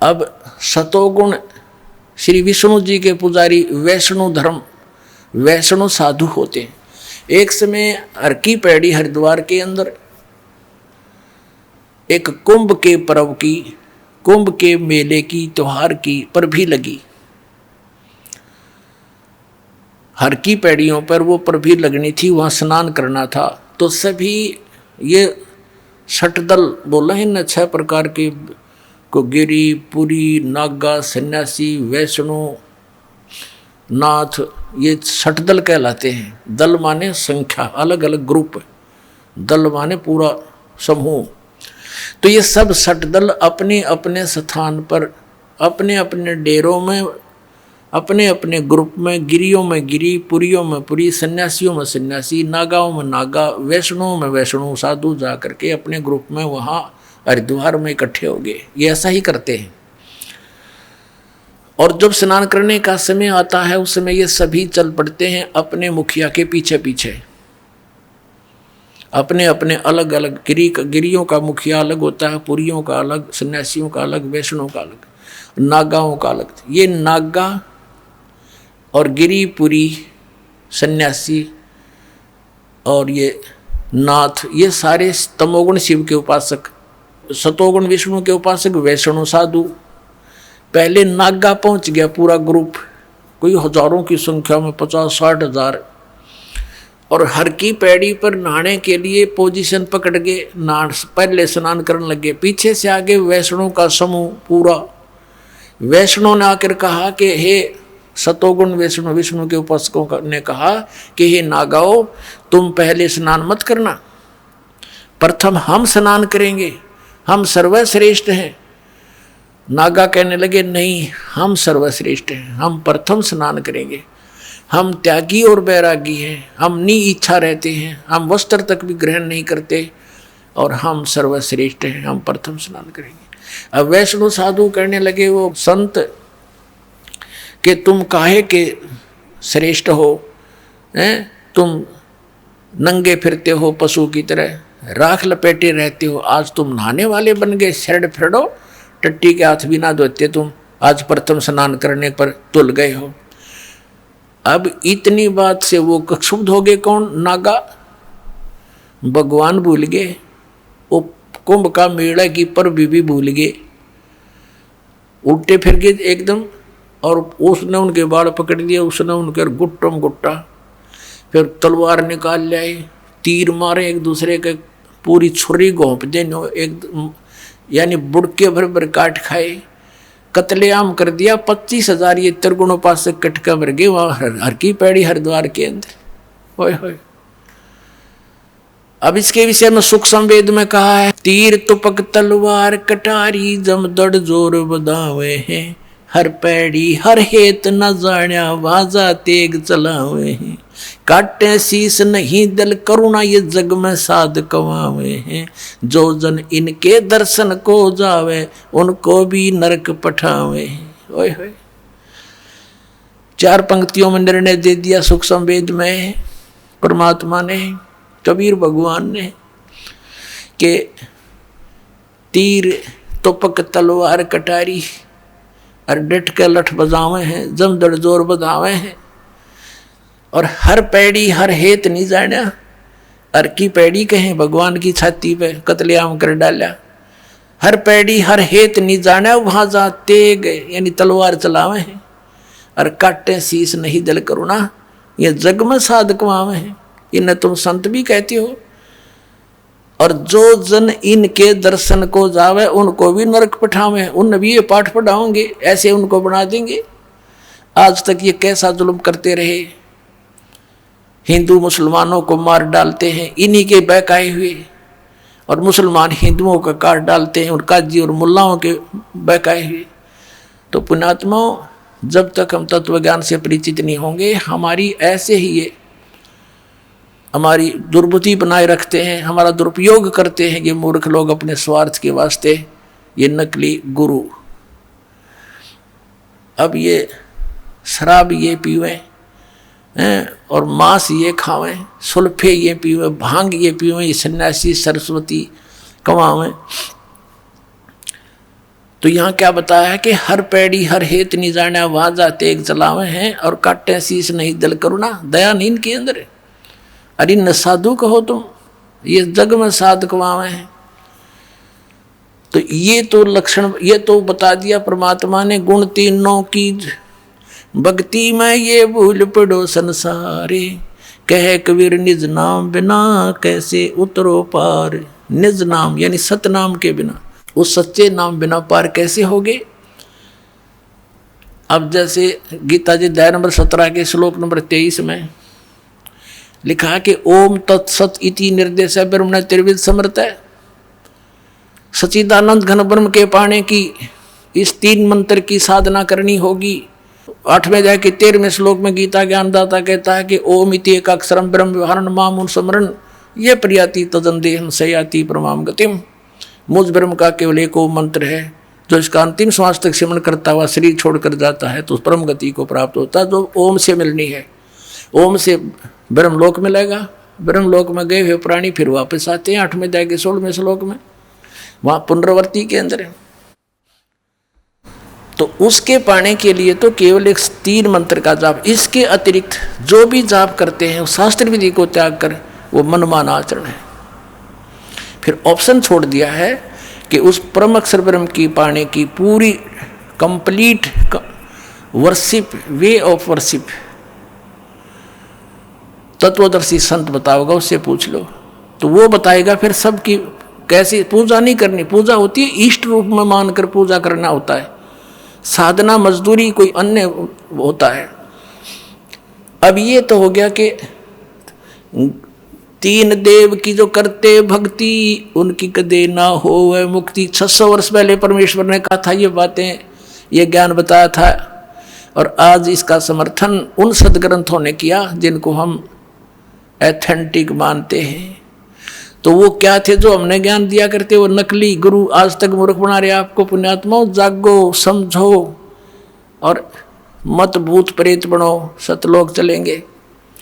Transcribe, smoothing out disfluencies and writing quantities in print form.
अब सतोगुण श्री विष्णु जी के पुजारी वैष्णव धर्म वैष्णव साधु होते हैं। एक समय हर की पैड़ी हरिद्वार के अंदर एक कुंभ के पर्व की, कुंभ के मेले की, त्योहार की पर भी लगी। हर की पैड़ियों पर वो पर भी लगनी थी, वहाँ स्नान करना था। तो सभी ये षटदल बोला है न, 6 प्रकार के को गिरी, पुरी, नागा, सन्यासी, वैष्णो, नाथ, ये षटदल कहलाते हैं। दल माने संख्या, अलग अलग ग्रुप, दल माने पूरा समूह। तो ये सब षटदल अपने अपने स्थान पर, अपने अपने डेरों में, अपने अपने ग्रुप में, गिरियों में गिरी, पुरियों में पुरी, सन्यासियों में सन्यासी, नागाओं में नागा, वैष्णों में वैष्णो साधु जा करके अपने ग्रुप में वहाँ हरिद्वार में इकट्ठे हो गए। ये ऐसा ही करते हैं। और जब स्नान करने का समय आता है उस समय ये सभी चल पड़ते हैं अपने मुखिया के पीछे पीछे। अपने अपने अलग अलग गिरियों का मुखिया अलग होता है, पुरियों का अलग, सन्यासियों का अलग, वैष्णों का अलग, नागाओं का अलग। ये नागा और गिरी, पुरी, सन्यासी और ये नाथ, ये सारे तमोगुण शिव के उपासक, सतोगुण विष्णु के उपासक, वैष्णव साधु। पहले नागा पहुंच गया पूरा ग्रुप, कोई हजारों की संख्या में, 50-60 हजार। और हर की पैड़ी पर नहाने के लिए पोजीशन पकड़ के पहले स्नान करने लगे। पीछे से आगे वैष्णव का समूह पूरा। वैष्णव ने आकर कहा कि हे सतोगुण वैष्णव, विष्णु के उपासकों ने कहा कि हे नागाओ, तुम पहले स्नान मत करना, प्रथम हम स्नान करेंगे, हम सर्वश्रेष्ठ हैं। नागा कहने लगे नहीं, हम सर्वश्रेष्ठ हैं, हम प्रथम स्नान करेंगे, हम त्यागी और बैरागी हैं, हम नी इच्छा रहते हैं, हम वस्त्र तक भी ग्रहण नहीं करते और हम सर्वश्रेष्ठ हैं, हम प्रथम स्नान करेंगे। अब वैष्णव साधु कहने लगे वो संत कि तुम काहे के श्रेष्ठ हो, तुम नंगे फिरते हो पशु की तरह, राख लपेटे रहते हो, आज तुम नहाने वाले बन गए, शरण फिरो, टट्टी के हाथ भी ना धोते तुम, आज प्रथम स्नान करने पर तुल गए हो। अब इतनी बात से वो क्षुब्ध हो गए। कौन? नागा। भगवान भूल गए, वो कुंभ का मेला की पर भी भूल गए, उल्टे फिर गए एकदम। और उसने उनके बाल पकड़ लिए, उसने उनके गुट्टम गुट्टा, फिर तलवार निकाल लाए, तीर मारे एक दूसरे के, पूरी छुरी घोंप देने, एक यानी बुड़के भर भर काट खाए, कत्लेआम कर दिया। 25,000 ये त्रिगुण उपासक कटका मर गए वहाँ हर की पैड़ी हरिद्वार के अंदर। होय होय। अब इसके विषय में सुख संवेद में कहा है, तीर तुपक तलवार कटारी जमदड़ जोर बदावे हैं, हर पैड़ी हर हेत न जान्या वाजा तेग चलावे हैं, काटे शीस नहीं दल करुणा ये जग में साध कमावे हैं, जो जन इनके दर्शन को जावे उनको भी नरक पठावे हैं। ओए होए। 4 पंक्तियों में निर्णय दे दिया सुख संवेद में परमात्मा ने, कबीर भगवान ने, कि तीर तुपक तलवार कटारी और डट के लठ बजावे हैं, जमदड़ जोर बजावे हैं, और हर पैड़ी हर हेत नहीं जाना। हर की पैड़ी कहें भगवान की छाती पे कत्लेआम कर डाला। हर पैड़ी हर हेत नहीं जाना, वहां जाते गए यानी तलवार चलावे हैं, और काटे शीस नहीं दल करुणा ये जग में साध कमावे हैं। इन्हें तुम संत भी कहते हो, और जो जन इनके दर्शन को जावे उनको भी नरक पठावे। उन भी ये पाठ पढ़ाओगे, ऐसे उनको बना देंगे। आज तक ये कैसा जुल्म करते रहे, हिंदू मुसलमानों को मार डालते हैं इन्हीं के बहकाए हुए, और मुसलमान हिंदुओं का काट डालते हैं, और काजी और मुल्लाओं के बहकाए हुए। तो पुण्यात्माओं, जब तक हम तत्व ज्ञान से परिचित नहीं होंगे, हमारी ऐसे ही ये हमारी दुर्बुद्धि बनाए रखते हैं, हमारा दुरुपयोग करते हैं ये मूर्ख लोग अपने स्वार्थ के वास्ते, ये नकली गुरु। अब ये शराब ये पीवें और मांस ये खावें, सुल्फे ये पीवें, भांग ये पीवें, ये सन्यासी सरस्वती कमावें, तो यहाँ क्या बताया है कि हर पैड़ी हर हेत नहीं जाने वाजा तेग चलावे हैं और काटे शीश नहीं दल करुणा, दया नहीं इनके अंदर है। अरे न साधु कहो तुम, ये जग में साधक वावे हैं। तो ये तो लक्षण, ये तो बता दिया परमात्मा ने गुण तीनों की, भक्ति में ये भूल पड़ो संसारे, कह कबीर निज नाम बिना कैसे उतरो पार। निज नाम यानी सत नाम के बिना, उस सच्चे नाम बिना पार कैसे होगे। अब जैसे गीता जी अध्याय नंबर 17 के श्लोक नंबर 23 में लिखा है कि ओम तत्सत इति निर्देश ब्रह्म त्रिविध समर्थ है। सच्चिदानंद घन ब्रह्म के पाने की इस 3 मंत्र की साधना करनी होगी। 8वें अध्याय के 13वें श्लोक में गीता ज्ञानदाता कहता है कि ओम इति एक अक्षरम ब्रह्म व्यवहारण मामून स्मरण ये प्रियाति तदन देहम सयाति परमाम गतिम। मुझ ब्रह्म का केवल एक ओम मंत्र है, जो इसका अंतिम श्वास तक सिमरण करता हुआ शरीर छोड़कर जाता है तो परम गति को प्राप्त होता है, जो ओम से मिलनी है। ओम से ब्रह्मलोक मिलेगा। ब्रह्मलोक में गए हुए प्राणी फिर वापस आते हैं 8वें अध्याय के 16वें श्लोक में, वहां पुनरावृत्ति के अंदर है। तो उसके पाने के लिए तो केवल एक 3 मंत्र का जाप, इसके अतिरिक्त जो भी जाप करते हैं शास्त्र विधि को त्याग कर वो मनमाना आचरण है। फिर ऑप्शन छोड़ दिया है कि उस परम अक्षर ब्रह्म की पाने की पूरी complete worship, way of worship तत्वदर्शी संत बताओगा, उससे पूछ लो तो वो बताएगा। फिर सबकी कैसी पूजा नहीं करनी, पूजा होती है इष्ट रूप में मानकर पूजा करना होता है, साधना मजदूरी कोई अन्य होता है। अब ये तो हो गया कि 3 देव की जो करते भक्ति उनकी कदे ना हो वह मुक्ति। 600 वर्ष पहले परमेश्वर ने कहा था ये बातें, ये ज्ञान बताया था, और आज इसका समर्थन उन सदग्रंथों ने किया जिनको हम एथेंटिक मानते हैं। तो वो क्या थे जो हमने ज्ञान दिया करते, वो नकली गुरु आज तक मूर्ख बना रहे आपको। पुण्यात्माओं जागो, समझो और मत भूत प्रेत बनो, सतलोक चलेंगे।